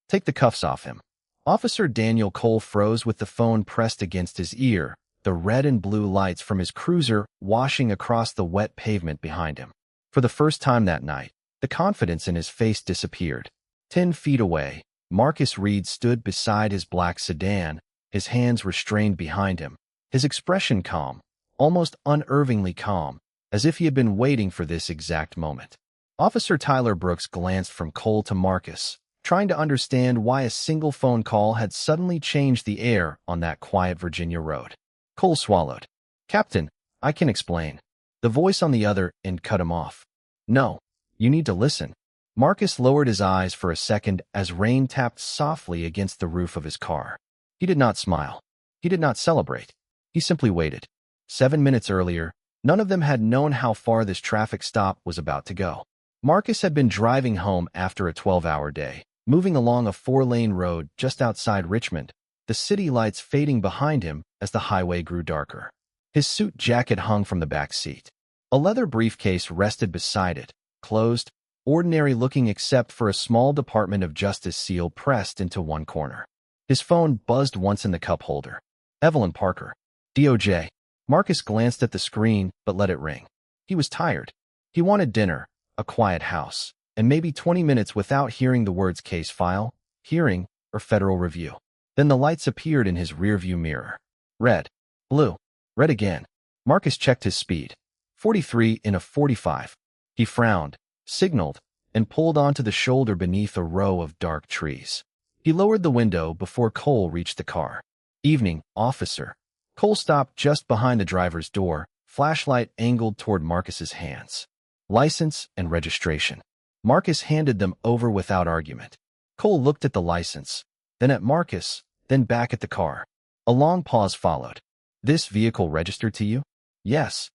Take the cuffs off him. Officer Daniel Cole froze with the phone pressed against his ear, the red and blue lights from his cruiser washing across the wet pavement behind him. For the first time that night, the confidence in his face disappeared. 10 feet away, Marcus Reed stood beside his black sedan, his hands restrained behind him, his expression calm, almost unnervingly calm, as if he had been waiting for this exact moment. Officer Tyler Brooks glanced from Cole to Marcus, trying to understand why a single phone call had suddenly changed the air on that quiet Virginia road. Cole swallowed. "Captain, I can explain." The voice on the other end cut him off. "No, you need to listen." Marcus lowered his eyes for a second as rain tapped softly against the roof of his car. He did not smile. He did not celebrate. He simply waited. 7 minutes earlier, none of them had known how far this traffic stop was about to go. Marcus had been driving home after a 12-hour day, moving along a 4-lane road just outside Richmond, the city lights fading behind him as the highway grew darker. His suit jacket hung from the back seat. A leather briefcase rested beside it, closed, ordinary-looking except for a small Department of Justice seal pressed into one corner. His phone buzzed once in the cup holder. Evelyn Parker. DOJ. Marcus glanced at the screen but let it ring. He was tired. He wanted dinner, a quiet house, and maybe 20 minutes without hearing the words case file, hearing, or federal review. Then the lights appeared in his rearview mirror. Red. Blue. Red again. Marcus checked his speed. 43 in a 45. He frowned, signaled, and pulled onto the shoulder beneath a row of dark trees. He lowered the window before Cole reached the car. "Evening, officer." Cole stopped just behind the driver's door, flashlight angled toward Marcus's hands. "License and registration." Marcus handed them over without argument. Cole looked at the license, then at Marcus, then back at the car. A long pause followed. "This vehicle registered to you?" "Yes."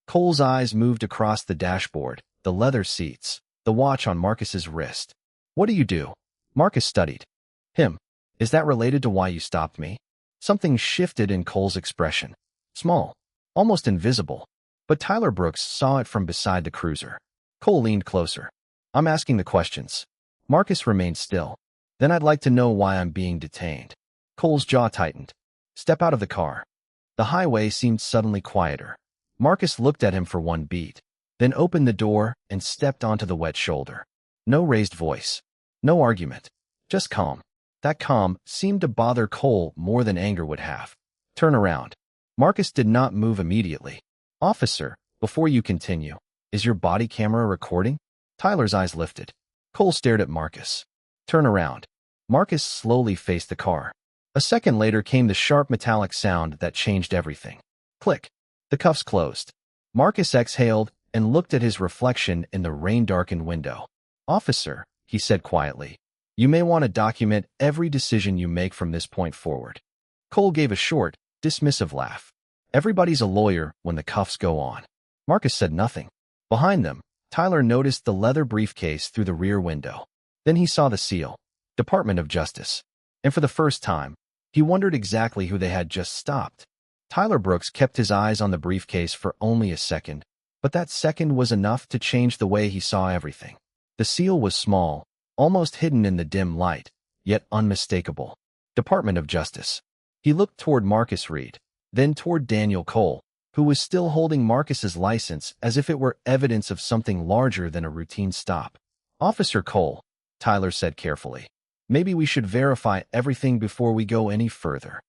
Cole's eyes moved across the dashboard, the leather seats, the watch on Marcus's wrist. "What do you do?" Marcus studied him. "Is that related to why you stopped me?" Something shifted in Cole's expression. Small, almost invisible, but Tyler Brooks saw it from beside the cruiser. Cole leaned closer. "I'm asking the questions." Marcus remained still. "Then I'd like to know why I'm being detained." Cole's jaw tightened. "Step out of the car." The highway seemed suddenly quieter. Marcus looked at him for one beat, then opened the door and stepped onto the wet shoulder. No raised voice. No argument. Just calm. That calm seemed to bother Cole more than anger would have. "Turn around." Marcus did not move immediately. "Officer, before you continue, is your body camera recording?" Tyler's eyes lifted. Cole stared at Marcus. "Turn around." Marcus slowly faced the car. A second later came the sharp metallic sound that changed everything. Click. The cuffs closed. Marcus exhaled and looked at his reflection in the rain-darkened window. "Officer," he said quietly, "you may want to document every decision you make from this point forward." Cole gave a short, dismissive laugh. "Everybody's a lawyer when the cuffs go on." Marcus said nothing. Behind them, Tyler noticed the leather briefcase through the rear window. Then he saw the seal. Department of Justice. And for the first time, he wondered exactly who they had just stopped. Tyler Brooks kept his eyes on the briefcase for only a second, but that second was enough to change the way he saw everything. The seal was small, almost hidden in the dim light, yet unmistakable. Department of Justice. He looked toward Marcus Reed, then toward Daniel Cole, who was still holding Marcus's license as if it were evidence of something larger than a routine stop. "Officer Cole," Tyler said carefully, "maybe we should verify everything before we go any further."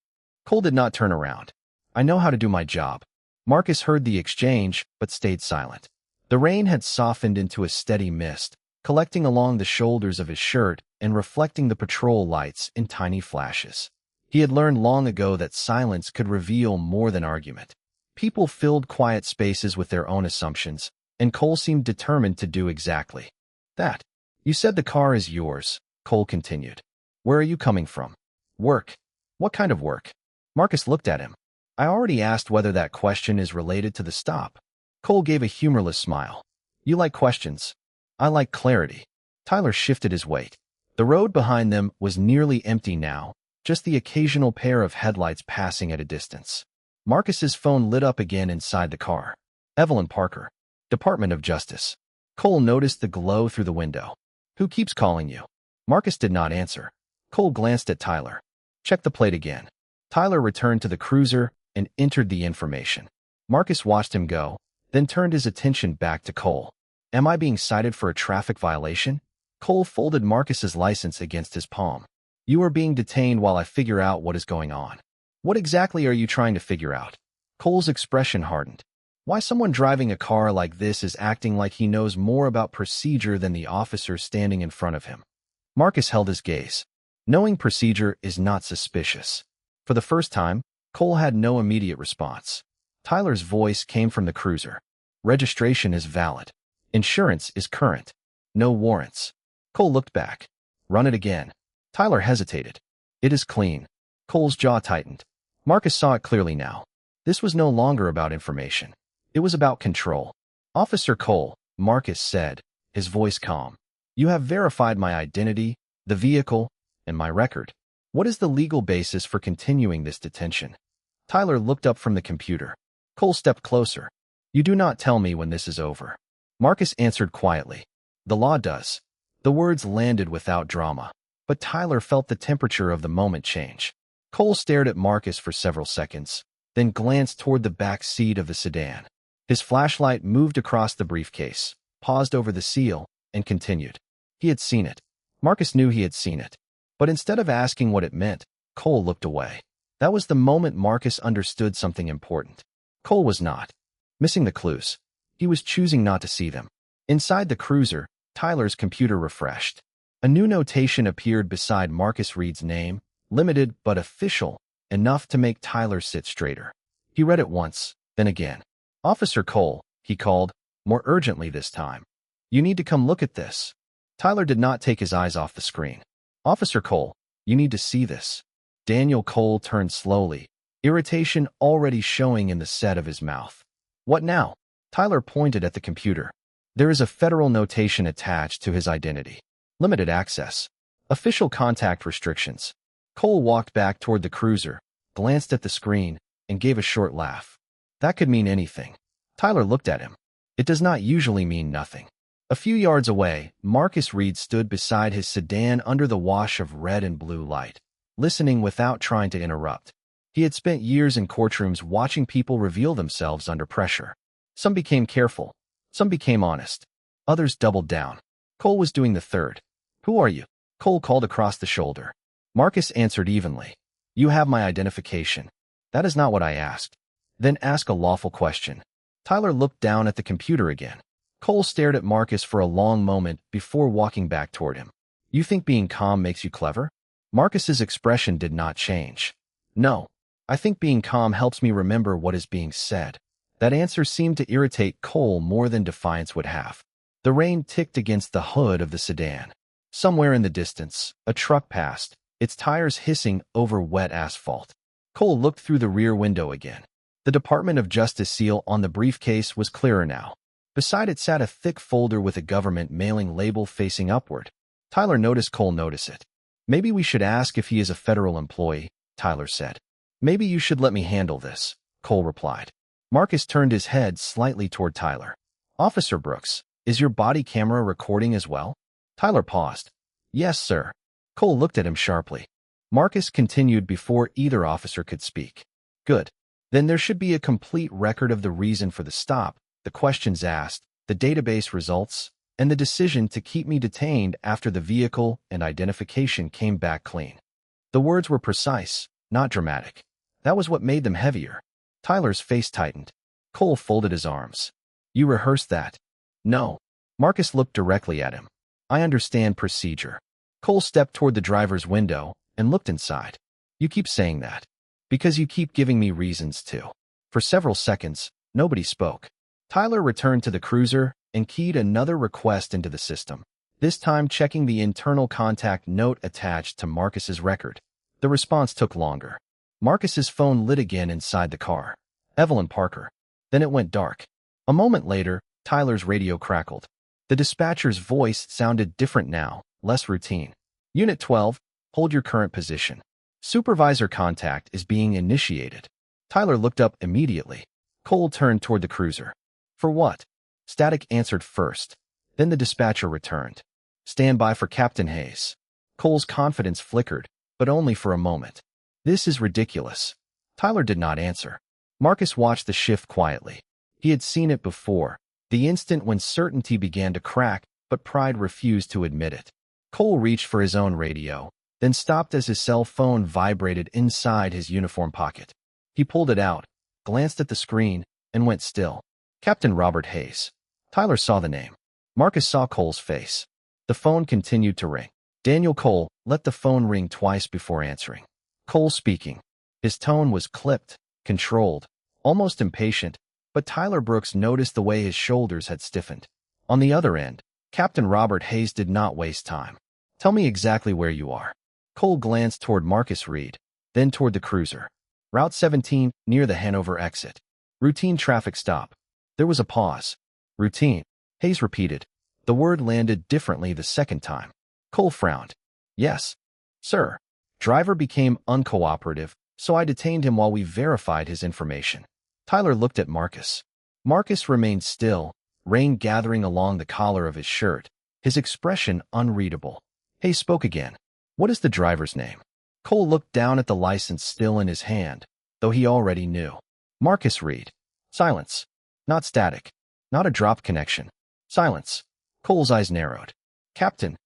Cole did not turn around. "I know how to do my job." Marcus heard the exchange, but stayed silent. The rain had softened into a steady mist, collecting along the shoulders of his shirt and reflecting the patrol lights in tiny flashes. He had learned long ago that silence could reveal more than argument. People filled quiet spaces with their own assumptions, and Cole seemed determined to do exactly that. "You said the car is yours," Cole continued. "Where are you coming from?" "Work." "What kind of work?" Marcus looked at him. "I already asked whether that question is related to the stop." Cole gave a humorless smile. "You like questions. I like clarity." Tyler shifted his weight. The road behind them was nearly empty now, just the occasional pair of headlights passing at a distance. Marcus's phone lit up again inside the car. "Evelyn Parker, Department of Justice." Cole noticed the glow through the window. "Who keeps calling you?" Marcus did not answer. Cole glanced at Tyler. Check the plate again. Tyler returned to the cruiser and entered the information. Marcus watched him go, then turned his attention back to Cole. Am I being cited for a traffic violation? Cole folded Marcus's license against his palm. You are being detained while I figure out what is going on. What exactly are you trying to figure out? Cole's expression hardened. Why someone driving a car like this is acting like he knows more about procedure than the officer standing in front of him. Marcus held his gaze. Knowing procedure is not suspicious. For the first time, Cole had no immediate response. Tyler's voice came from the cruiser. Registration is valid. Insurance is current. No warrants. Cole looked back. Run it again. Tyler hesitated. It is clean. Cole's jaw tightened. Marcus saw it clearly now. This was no longer about information. It was about control. Officer Cole, Marcus said, his voice calm. You have verified my identity, the vehicle, and my record. What is the legal basis for continuing this detention? Tyler looked up from the computer. Cole stepped closer. You do not tell me when this is over. Marcus answered quietly. The law does. The words landed without drama, but Tyler felt the temperature of the moment change. Cole stared at Marcus for several seconds, then glanced toward the back seat of the sedan. His flashlight moved across the briefcase, paused over the seal, and continued. He had seen it. Marcus knew he had seen it. But instead of asking what it meant, Cole looked away. That was the moment Marcus understood something important. Cole was not missing the clues. He was choosing not to see them. Inside the cruiser, Tyler's computer refreshed. A new notation appeared beside Marcus Reed's name, limited but official, enough to make Tyler sit straighter. He read it once, then again. Officer Cole, he called, more urgently this time. You need to come look at this. Tyler did not take his eyes off the screen. Officer Cole, you need to see this. Daniel Cole turned slowly, irritation already showing in the set of his mouth. What now? Tyler pointed at the computer. There is a federal notation attached to his identity. Limited access. Official contact restrictions. Cole walked back toward the cruiser, glanced at the screen, and gave a short laugh. That could mean anything. Tyler looked at him. It does not usually mean nothing. A few yards away, Marcus Reed stood beside his sedan under the wash of red and blue light, listening without trying to interrupt. He had spent years in courtrooms watching people reveal themselves under pressure. Some became careful. Some became honest. Others doubled down. Cole was doing the third. Who are you? Cole called across the shoulder. Marcus answered evenly. You have my identification. That is not what I asked. Then ask a lawful question. Tyler looked down at the computer again. Cole stared at Marcus for a long moment before walking back toward him. You think being calm makes you clever? Marcus's expression did not change. No. I think being calm helps me remember what is being said. That answer seemed to irritate Cole more than defiance would have. The rain ticked against the hood of the sedan. Somewhere in the distance, a truck passed, its tires hissing over wet asphalt. Cole looked through the rear window again. The Department of Justice seal on the briefcase was clearer now. Beside it sat a thick folder with a government mailing label facing upward. Tyler noticed Cole notice it. Maybe we should ask if he is a federal employee, Tyler said. Maybe you should let me handle this, Cole replied. Marcus turned his head slightly toward Tyler. Officer Brooks, is your body camera recording as well? Tyler paused. Yes, sir. Cole looked at him sharply. Marcus continued before either officer could speak. Good. Then there should be a complete record of the reason for the stop, the questions asked, the database results, and the decision to keep me detained after the vehicle and identification came back clean. The words were precise, not dramatic. That was what made them heavier. Tyler's face tightened. Cole folded his arms. You rehearsed that? No. Marcus looked directly at him. I understand procedure. Cole stepped toward the driver's window and looked inside. You keep saying that. Because you keep giving me reasons to. For several seconds, nobody spoke. Tyler returned to the cruiser and keyed another request into the system, this time checking the internal contact note attached to Marcus's record. The response took longer. Marcus's phone lit again inside the car. Evelyn Parker. Then it went dark. A moment later, Tyler's radio crackled. The dispatcher's voice sounded different now, less routine. Unit 12, hold your current position. Supervisor contact is being initiated. Tyler looked up immediately. Cole turned toward the cruiser. For what? Static answered first. Then the dispatcher returned. Stand by for Captain Hayes. Cole's confidence flickered, but only for a moment. This is ridiculous. Tyler did not answer. Marcus watched the shift quietly. He had seen it before, the instant when certainty began to crack, but pride refused to admit it. Cole reached for his own radio, then stopped as his cell phone vibrated inside his uniform pocket. He pulled it out, glanced at the screen, and went still. Captain Robert Hayes. Tyler saw the name. Marcus saw Cole's face. The phone continued to ring. Daniel Cole let the phone ring twice before answering. Cole speaking. His tone was clipped, controlled, almost impatient, but Tyler Brooks noticed the way his shoulders had stiffened. On the other end, Captain Robert Hayes did not waste time. Tell me exactly where you are. Cole glanced toward Marcus Reed, then toward the cruiser. Route 17, near the Hanover exit. Routine traffic stop. There was a pause. Routine. Hayes repeated. The word landed differently the second time. Cole frowned. Yes, sir. Driver became uncooperative, so I detained him while we verified his information. Tyler looked at Marcus. Marcus remained still, rain gathering along the collar of his shirt, his expression unreadable. Hayes spoke again. What is the driver's name? Cole looked down at the license still in his hand, though he already knew. Marcus Reed. Silence. Not static. Not a drop connection. Silence. Cole's eyes narrowed. Captain.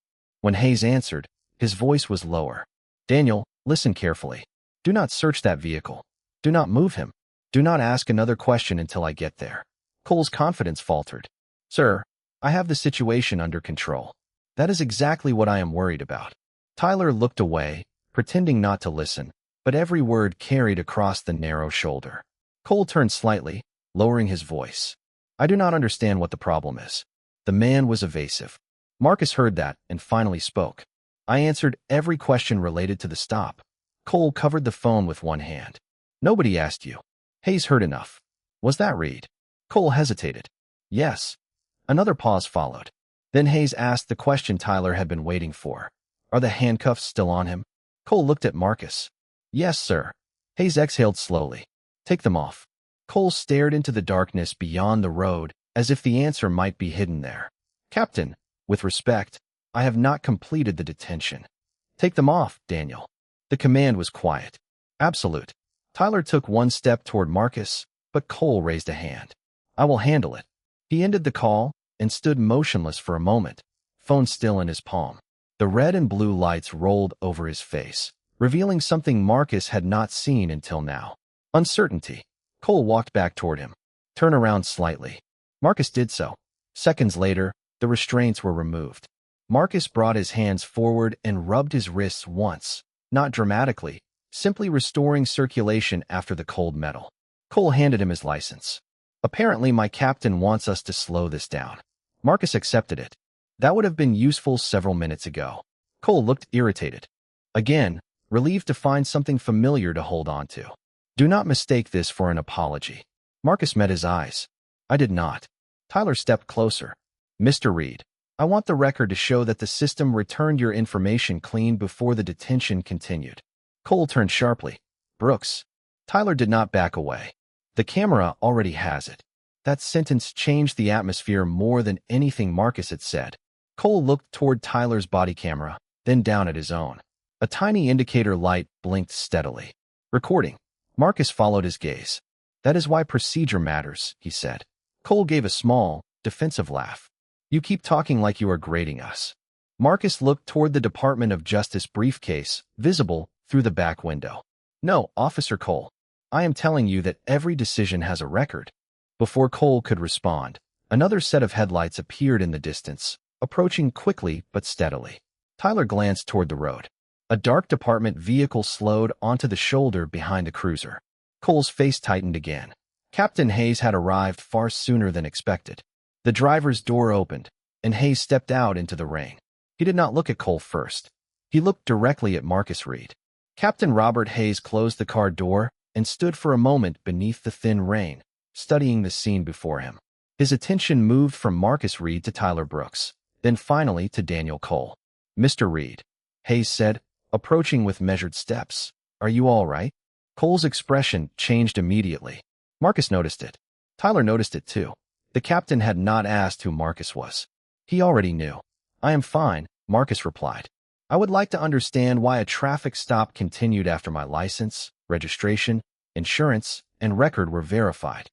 When Hayes answered, his voice was lower. Daniel, listen carefully. Do not search that vehicle. Do not move him. Do not ask another question until I get there. Cole's confidence faltered. Sir, I have the situation under control. That is exactly what I am worried about. Tyler looked away, pretending not to listen, but every word carried across the narrow shoulder. Cole turned slightly, lowering his voice. I do not understand what the problem is. The man was evasive. Marcus heard that and finally spoke. I answered every question related to the stop. Cole covered the phone with one hand. Nobody asked you. Hayes heard enough. Was that Reed? Cole hesitated. Yes. Another pause followed. Then Hayes asked the question Tyler had been waiting for. Are the handcuffs still on him? Cole looked at Marcus. Yes, sir. Hayes exhaled slowly. Take them off. Cole stared into the darkness beyond the road, as if the answer might be hidden there. Captain, with respect, I have not completed the detention. Take them off, Daniel. The command was quiet. Absolute. Tyler took one step toward Marcus, but Cole raised a hand. I will handle it. He ended the call and stood motionless for a moment, phone still in his palm. The red and blue lights rolled over his face, revealing something Marcus had not seen until now. Uncertainty. Cole walked back toward him. Turn around slightly. Marcus did so. Seconds later, the restraints were removed. Marcus brought his hands forward and rubbed his wrists once, not dramatically, simply restoring circulation after the cold metal. Cole handed him his license. Apparently, my captain wants us to slow this down. Marcus accepted it. That would have been useful several minutes ago. Cole looked irritated. Again, relieved to find something familiar to hold on to. Do not mistake this for an apology. Marcus met his eyes. I did not. Tyler stepped closer. Mr. Reed, I want the record to show that the system returned your information clean before the detention continued. Cole turned sharply. Brooks. Tyler did not back away. The camera already has it. That sentence changed the atmosphere more than anything Marcus had said. Cole looked toward Tyler's body camera, then down at his own. A tiny indicator light blinked steadily. Recording. Marcus followed his gaze. That is why procedure matters, he said. Cole gave a small, defensive laugh. You keep talking like you are grading us. Marcus looked toward the Department of Justice briefcase, visible through the back window. No, Officer Cole. I am telling you that every decision has a record. Before Cole could respond, another set of headlights appeared in the distance, approaching quickly but steadily. Tyler glanced toward the road. A dark department vehicle slowed onto the shoulder behind the cruiser. Cole's face tightened again. Captain Hayes had arrived far sooner than expected. The driver's door opened, and Hayes stepped out into the rain. He did not look at Cole first. He looked directly at Marcus Reed. Captain Robert Hayes closed the car door and stood for a moment beneath the thin rain, studying the scene before him. His attention moved from Marcus Reed to Tyler Brooks, then finally to Daniel Cole. Mr. Reed, Hayes said, approaching with measured steps. Are you all right? Cole's expression changed immediately. Marcus noticed it. Tyler noticed it too. The captain had not asked who Marcus was. He already knew. I am fine, Marcus replied. I would like to understand why a traffic stop continued after my license, registration, insurance, and record were verified.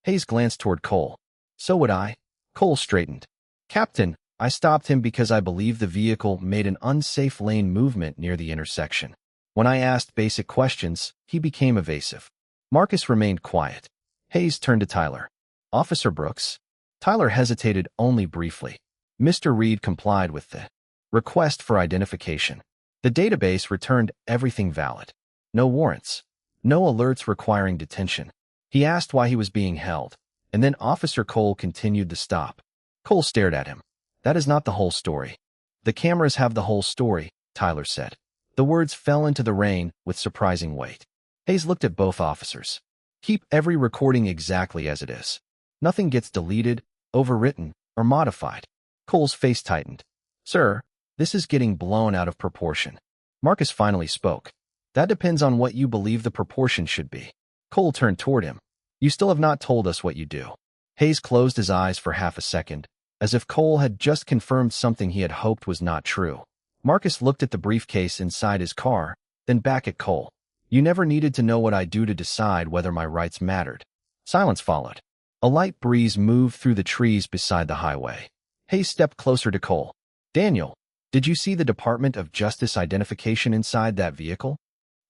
Hayes glanced toward Cole. So would I. Cole straightened. Captain, I stopped him because I believe the vehicle made an unsafe lane movement near the intersection. When I asked basic questions, he became evasive. Marcus remained quiet. Hayes turned to Tyler. Officer Brooks? Tyler hesitated only briefly. Mr. Reed complied with the request for identification. The database returned everything valid. No warrants. No alerts requiring detention. He asked why he was being held, and then Officer Cole continued the stop. Cole stared at him. That is not the whole story. The cameras have the whole story, Tyler said. The words fell into the rain with surprising weight. Hayes looked at both officers. Keep every recording exactly as it is. Nothing gets deleted, overwritten, or modified. Cole's face tightened. Sir, this is getting blown out of proportion. Marcus finally spoke. That depends on what you believe the proportion should be. Cole turned toward him. You still have not told us what you do. Hayes closed his eyes for half a second, as if Cole had just confirmed something he had hoped was not true. Marcus looked at the briefcase inside his car, then back at Cole. You never needed to know what I do to decide whether my rights mattered. Silence followed. A light breeze moved through the trees beside the highway. Hayes stepped closer to Cole. Daniel, did you see the Department of Justice identification inside that vehicle?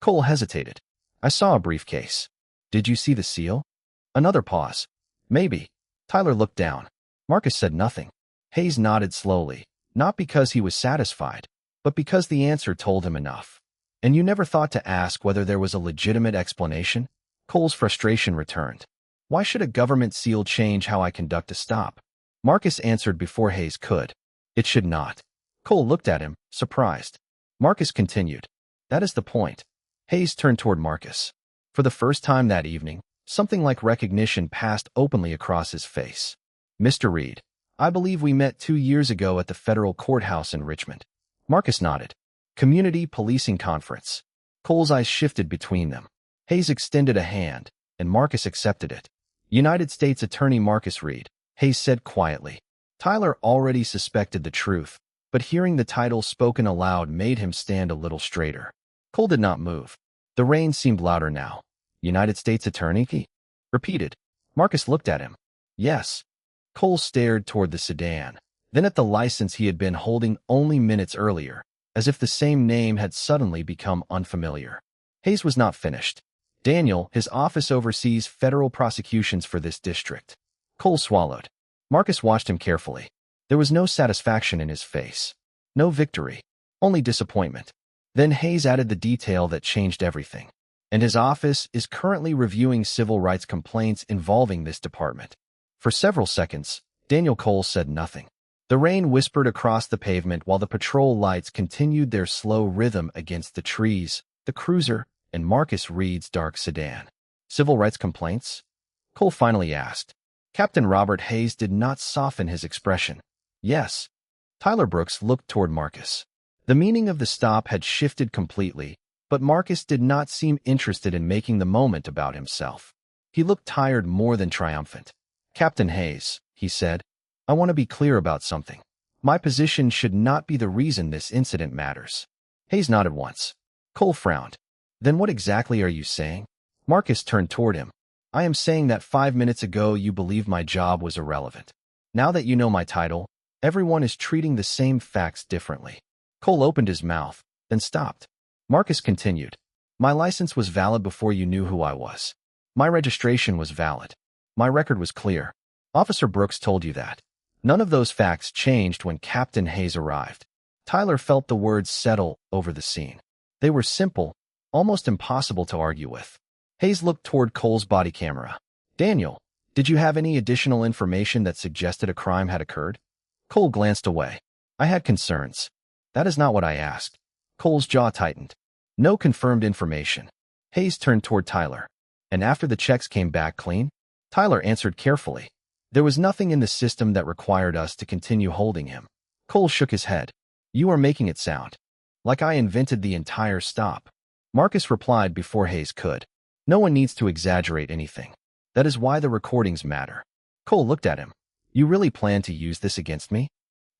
Cole hesitated. I saw a briefcase. Did you see the seal? Another pause. Maybe. Tyler looked down. Marcus said nothing. Hayes nodded slowly, not because he was satisfied, but because the answer told him enough. And you never thought to ask whether there was a legitimate explanation? Cole's frustration returned. Why should a government seal change how I conduct a stop? Marcus answered before Hayes could. It should not. Cole looked at him, surprised. Marcus continued. That is the point. Hayes turned toward Marcus. For the first time that evening, something like recognition passed openly across his face. Mr. Reed, I believe we met 2 years ago at the federal courthouse in Richmond. Marcus nodded. Community policing conference. Cole's eyes shifted between them. Hayes extended a hand, and Marcus accepted it. United States Attorney Marcus Reed, Hayes said quietly. Tyler already suspected the truth, but hearing the title spoken aloud made him stand a little straighter. Cole did not move. The rain seemed louder now. United States Attorney? He repeated. Marcus looked at him. Yes. Cole stared toward the sedan, then at the license he had been holding only minutes earlier, as if the same name had suddenly become unfamiliar. Hayes was not finished. Daniel, his office oversees federal prosecutions for this district. Cole swallowed. Marcus watched him carefully. There was no satisfaction in his face. No victory. Only disappointment. Then Hayes added the detail that changed everything. And his office is currently reviewing civil rights complaints involving this department. For several seconds, Daniel Cole said nothing. The rain whispered across the pavement while the patrol lights continued their slow rhythm against the trees, the cruiser, and Marcus Reed's dark sedan. Civil rights complaints? Cole finally asked. Captain Robert Hayes did not soften his expression. Yes. Tyler Brooks looked toward Marcus. The meaning of the stop had shifted completely, but Marcus did not seem interested in making the moment about himself. He looked tired more than triumphant. Captain Hayes, he said, I want to be clear about something. My position should not be the reason this incident matters. Hayes nodded once. Cole frowned. Then what exactly are you saying? Marcus turned toward him. I am saying that 5 minutes ago you believed my job was irrelevant. Now that you know my title, everyone is treating the same facts differently. Cole opened his mouth, then stopped. Marcus continued. My license was valid before you knew who I was. My registration was valid. My record was clear. Officer Brooks told you that. None of those facts changed when Captain Hayes arrived. Tyler felt the words settle over the scene. They were simple, almost impossible to argue with. Hayes looked toward Cole's body camera. Daniel, did you have any additional information that suggested a crime had occurred? Cole glanced away. I had concerns. That is not what I asked. Cole's jaw tightened. No confirmed information. Hayes turned toward Tyler. And after the checks came back clean? Tyler answered carefully. There was nothing in the system that required us to continue holding him. Cole shook his head. You are making it sound like I invented the entire stop. Marcus replied before Hayes could. No one needs to exaggerate anything. That is why the recordings matter. Cole looked at him. You really plan to use this against me?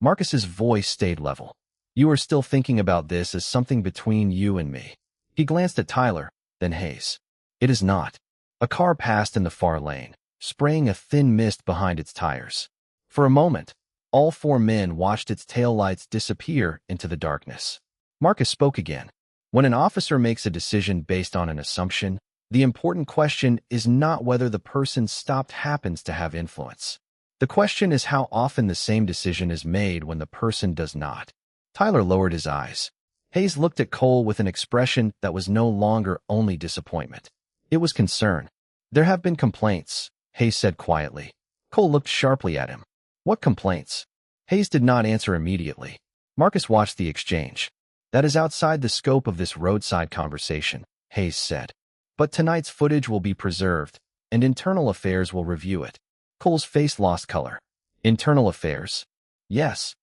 Marcus's voice stayed level. You are still thinking about this as something between you and me. He glanced at Tyler, then Hayes. It is not. A car passed in the far lane, spraying a thin mist behind its tires. For a moment, all four men watched its taillights disappear into the darkness. Marcus spoke again. When an officer makes a decision based on an assumption, the important question is not whether the person stopped happens to have influence. The question is how often the same decision is made when the person does not. Tyler lowered his eyes. Hayes looked at Cole with an expression that was no longer only disappointment. It was concern. There have been complaints, Hayes said quietly. Cole looked sharply at him. What complaints? Hayes did not answer immediately. Marcus watched the exchange. That is outside the scope of this roadside conversation, Hayes said. But tonight's footage will be preserved, and Internal Affairs will review it. Cole's face lost color. Internal Affairs? Yes.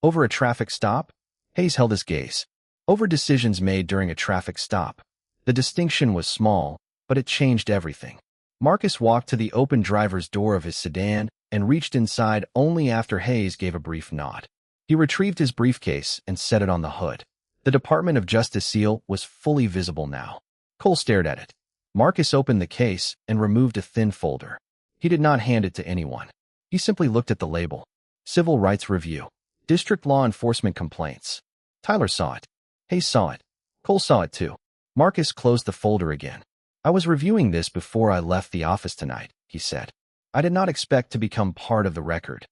Over a traffic stop? Hayes held his gaze. Over decisions made during a traffic stop. The distinction was small, but it changed everything. Marcus walked to the open driver's door of his sedan and reached inside only after Hayes gave a brief nod. He retrieved his briefcase and set it on the hood. The Department of Justice seal was fully visible now. Cole stared at it. Marcus opened the case and removed a thin folder. He did not hand it to anyone. He simply looked at the label. Civil Rights Review. District Law Enforcement Complaints. Tyler saw it. Hayes saw it. Cole saw it too. Marcus closed the folder again. I was reviewing this before I left the office tonight, he said. I did not expect to become part of the record.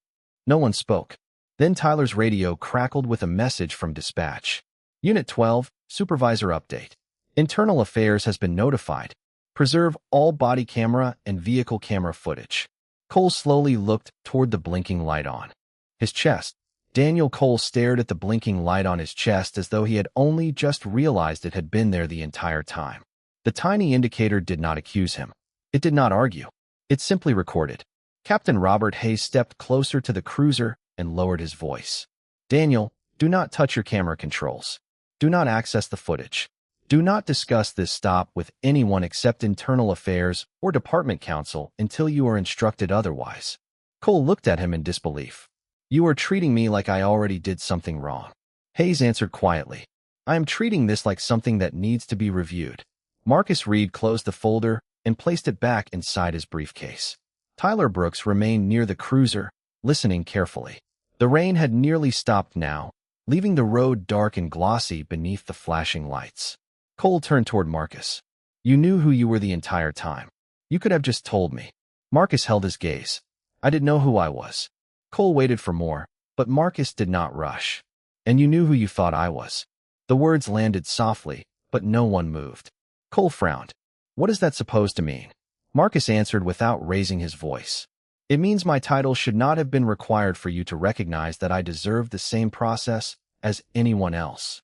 No one spoke. Then Tyler's radio crackled with a message from dispatch. Unit 12, Supervisor Update. Internal Affairs has been notified. Preserve all body camera and vehicle camera footage. Cole slowly looked toward the blinking light on his chest. Daniel Cole stared at the blinking light on his chest as though he had only just realized it had been there the entire time. The tiny indicator did not accuse him. It did not argue. It simply recorded. Captain Robert Hayes stepped closer to the cruiser and lowered his voice. Daniel, do not touch your camera controls. Do not access the footage. Do not discuss this stop with anyone except Internal Affairs or Department Counsel until you are instructed otherwise. Cole looked at him in disbelief. You are treating me like I already did something wrong. Hayes answered quietly. I am treating this like something that needs to be reviewed. Marcus Reed closed the folder and placed it back inside his briefcase. Tyler Brooks remained near the cruiser, listening carefully. The rain had nearly stopped now, leaving the road dark and glossy beneath the flashing lights. Cole turned toward Marcus. You knew who you were the entire time. You could have just told me. Marcus held his gaze. I didn't know who I was. Cole waited for more, but Marcus did not rush. And you knew who you thought I was. The words landed softly, but no one moved. Cole frowned. What is that supposed to mean? Marcus answered without raising his voice. It means my title should not have been required for you to recognize that I deserve the same process as anyone else.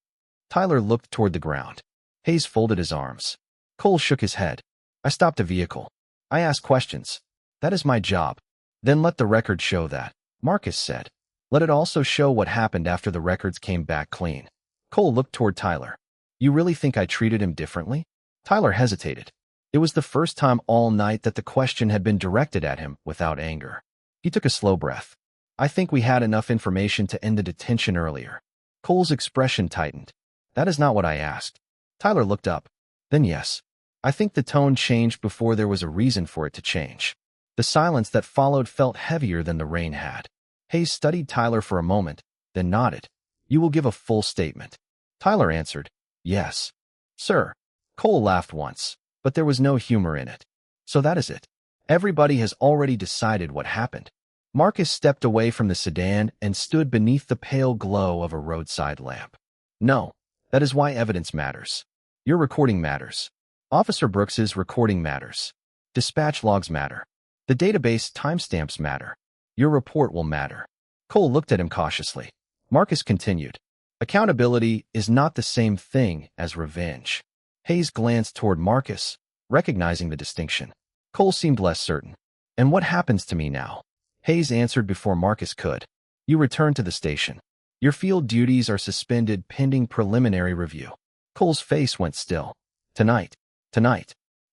Tyler looked toward the ground. Hayes folded his arms. Cole shook his head. I stopped a vehicle. I asked questions. That is my job. Then let the record show that, Marcus said. Let it also show what happened after the records came back clean. Cole looked toward Tyler. You really think I treated him differently? Tyler hesitated. It was the first time all night that the question had been directed at him without anger. He took a slow breath. I think we had enough information to end the detention earlier. Cole's expression tightened. That is not what I asked. Tyler looked up. Then yes. I think the tone changed before there was a reason for it to change. The silence that followed felt heavier than the rain had. Hayes studied Tyler for a moment, then nodded. You will give a full statement. Tyler answered, yes. Sir. Cole laughed once, but there was no humor in it. So that is it. Everybody has already decided what happened. Marcus stepped away from the sedan and stood beneath the pale glow of a roadside lamp. No, that is why evidence matters. Your recording matters. Officer Brooks's recording matters. Dispatch logs matter. The database timestamps matter. Your report will matter. Cole looked at him cautiously. Marcus continued. Accountability is not the same thing as revenge. Hayes glanced toward Marcus, recognizing the distinction. Cole seemed less certain. And what happens to me now? Hayes answered before Marcus could. You return to the station. Your field duties are suspended pending preliminary review. Cole's face went still. Tonight.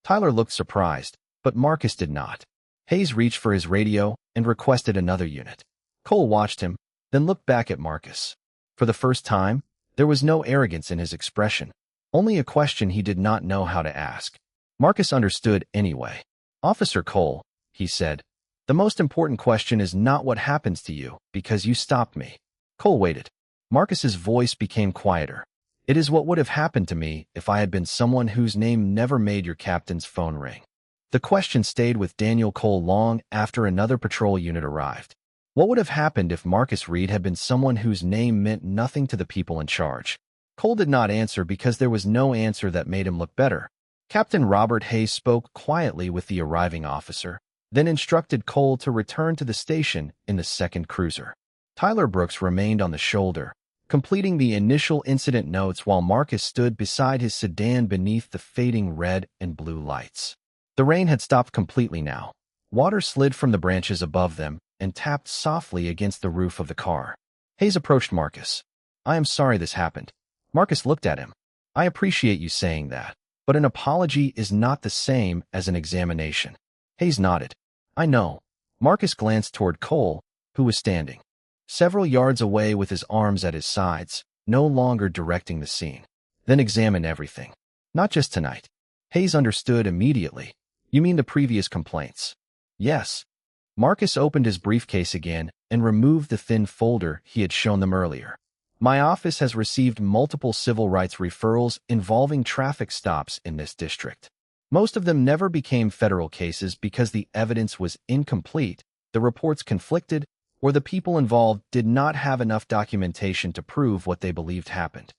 Tyler looked surprised, but Marcus did not. Hayes reached for his radio and requested another unit. Cole watched him, then looked back at Marcus. For the first time, There was no arrogance in his expression, only a question he did not know how to ask. Marcus understood anyway. "Officer Cole," he said, "the most important question is not what happens to you, because you stopped me." Cole waited. Marcus's voice became quieter. "It is what would have happened to me if I had been someone whose name never made your captain's phone ring." The question stayed with Daniel Cole long after another patrol unit arrived. What would have happened if Marcus Reed had been someone whose name meant nothing to the people in charge? Cole did not answer because there was no answer that made him look better. Captain Robert Hayes spoke quietly with the arriving officer, then instructed Cole to return to the station in the second cruiser. Tyler Brooks remained on the shoulder, completing the initial incident notes while Marcus stood beside his sedan beneath the fading red and blue lights. The rain had stopped completely now. Water slid from the branches above them and tapped softly against the roof of the car. Hayes approached Marcus. "I am sorry this happened." Marcus looked at him. "I appreciate you saying that, but an apology is not the same as an examination." Hayes nodded. "I know." Marcus glanced toward Cole, who was standing several yards away with his arms at his sides, no longer directing the scene. "Then examine everything. Not just tonight." Hayes understood immediately. "You mean the previous complaints?" "Yes." Marcus opened his briefcase again and removed the thin folder he had shown them earlier. "My office has received multiple civil rights referrals involving traffic stops in this district. Most of them never became federal cases because the evidence was incomplete, the reports conflicted, or the people involved did not have enough documentation to prove what they believed happened."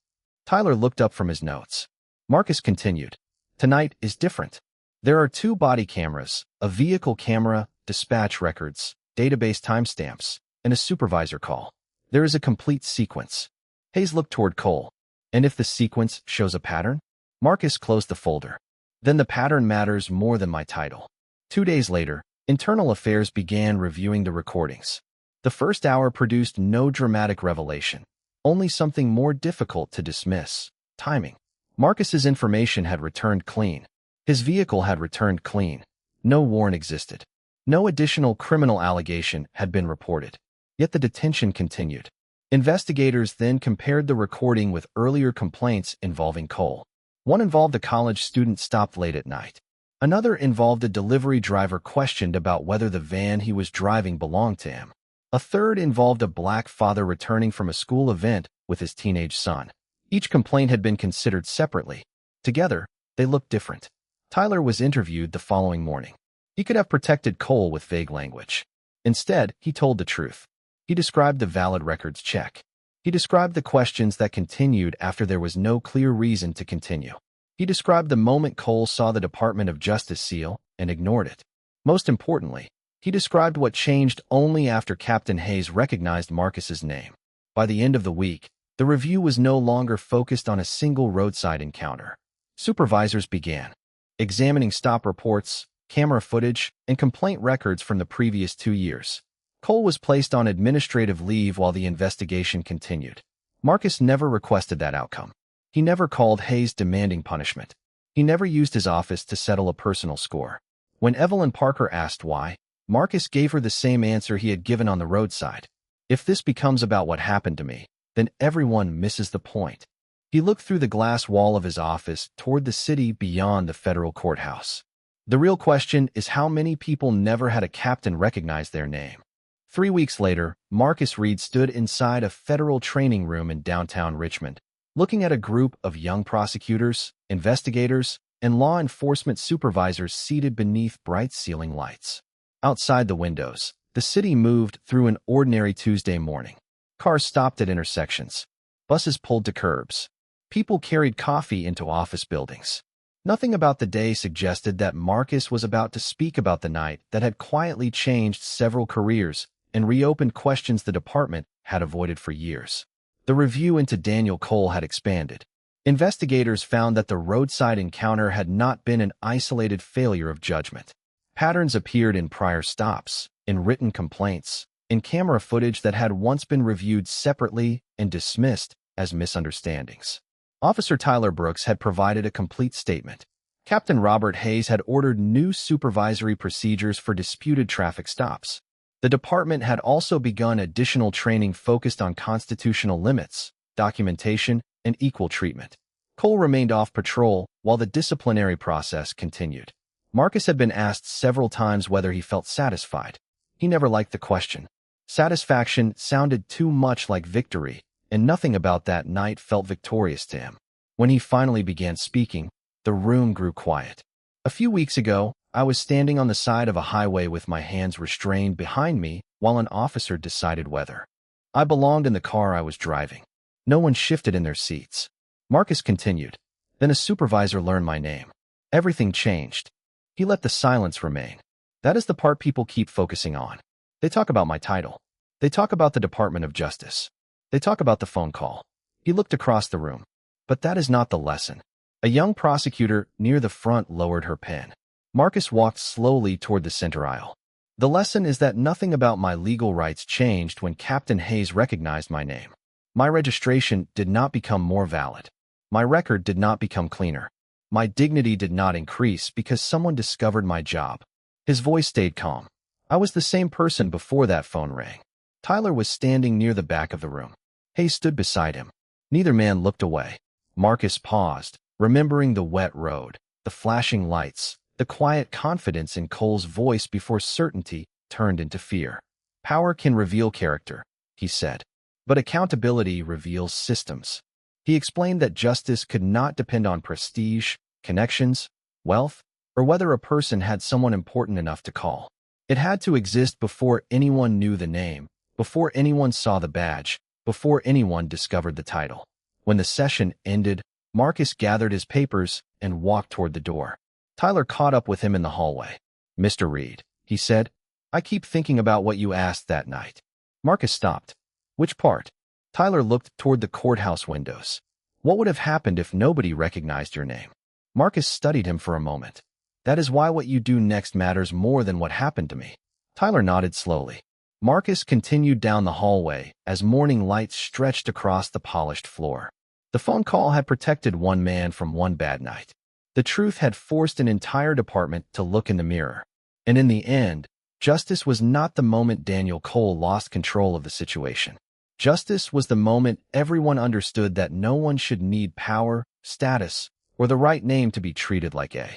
Tyler looked up from his notes. Marcus continued. "Tonight is different. There are 2 body cameras, a vehicle camera, dispatch records, database timestamps, and a supervisor call. There is a complete sequence." Hayes looked toward Cole. "And if the sequence shows a pattern?" Marcus closed the folder. "Then the pattern matters more than my title." 2 days later, Internal Affairs began reviewing the recordings. The first hour produced no dramatic revelation, only something more difficult to dismiss: timing. Marcus's information had returned clean. His vehicle had returned clean. No warrant existed. No additional criminal allegation had been reported. Yet the detention continued. Investigators then compared the recording with earlier complaints involving Cole. One involved a college student stopped late at night. Another involved a delivery driver questioned about whether the van he was driving belonged to him. A third involved a black father returning from a school event with his teenage son. Each complaint had been considered separately. Together, they looked different. Tyler was interviewed the following morning. He could have protected Cole with vague language. Instead, he told the truth. He described the valid records check. He described the questions that continued after there was no clear reason to continue. He described the moment Cole saw the Department of Justice seal and ignored it. Most importantly, he described what changed only after Captain Hayes recognized Marcus's name. By the end of the week, the review was no longer focused on a single roadside encounter. Supervisors began examining stop reports, camera footage, and complaint records from the previous 2 years. Cole was placed on administrative leave while the investigation continued. Marcus never requested that outcome. He never called Hayes demanding punishment. He never used his office to settle a personal score. When Evelyn Parker asked why, Marcus gave her the same answer he had given on the roadside. "If this becomes about what happened to me, then everyone misses the point." He looked through the glass wall of his office toward the city beyond the federal courthouse. The real question is how many people never had a captain recognize their name. 3 weeks later, Marcus Reed stood inside a federal training room in downtown Richmond, looking at a group of young prosecutors, investigators, and law enforcement supervisors seated beneath bright ceiling lights. Outside the windows, the city moved through an ordinary Tuesday morning. Cars stopped at intersections. Buses pulled to curbs. People carried coffee into office buildings. Nothing about the day suggested that Marcus was about to speak about the night that had quietly changed several careers and reopened questions the department had avoided for years. The review into Daniel Cole had expanded. Investigators found that the roadside encounter had not been an isolated failure of judgment. Patterns appeared in prior stops, in written complaints, in camera footage that had once been reviewed separately and dismissed as misunderstandings. Officer Tyler Brooks had provided a complete statement. Captain Robert Hayes had ordered new supervisory procedures for disputed traffic stops. The department had also begun additional training focused on constitutional limits, documentation, and equal treatment. Cole remained off patrol while the disciplinary process continued. Marcus had been asked several times whether he felt satisfied. He never liked the question. Satisfaction sounded too much like victory, and nothing about that night felt victorious to him. When he finally began speaking, the room grew quiet. A few weeks ago, I was standing on the side of a highway with my hands restrained behind me while an officer decided whether I belonged in the car I was driving. No one shifted in their seats. Marcus continued. Then a supervisor learned my name. Everything changed. He let the silence remain. That is the part people keep focusing on. They talk about my title. They talk about the Department of Justice. They talk about the phone call. He looked across the room. But that is not the lesson. A young prosecutor near the front lowered her pen. Marcus walked slowly toward the center aisle. The lesson is that nothing about my legal rights changed when Captain Hayes recognized my name. My registration did not become more valid. My record did not become cleaner. My dignity did not increase because someone discovered my job. His voice stayed calm. I was the same person before that phone rang. Tyler was standing near the back of the room. Hayes stood beside him. Neither man looked away. Marcus paused, remembering the wet road, the flashing lights, the quiet confidence in Cole's voice before certainty turned into fear. Power can reveal character, he said, but accountability reveals systems. He explained that justice could not depend on prestige, connections, wealth, or whether a person had someone important enough to call. It had to exist before anyone knew the name, before anyone saw the badge, before anyone discovered the title. When the session ended, Marcus gathered his papers and walked toward the door. Tyler caught up with him in the hallway. Mr. Reed, he said, I keep thinking about what you asked that night. Marcus stopped. Which part? Tyler looked toward the courthouse windows. What would have happened if nobody recognized your name? Marcus studied him for a moment. That is why what you do next matters more than what happened to me. Tyler nodded slowly. Marcus continued down the hallway as morning lights stretched across the polished floor. The phone call had protected one man from one bad night. The truth had forced an entire department to look in the mirror. And in the end, justice was not the moment Daniel Cole lost control of the situation. Justice was the moment everyone understood that no one should need power, status, or the right name to be treated like a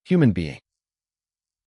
human being.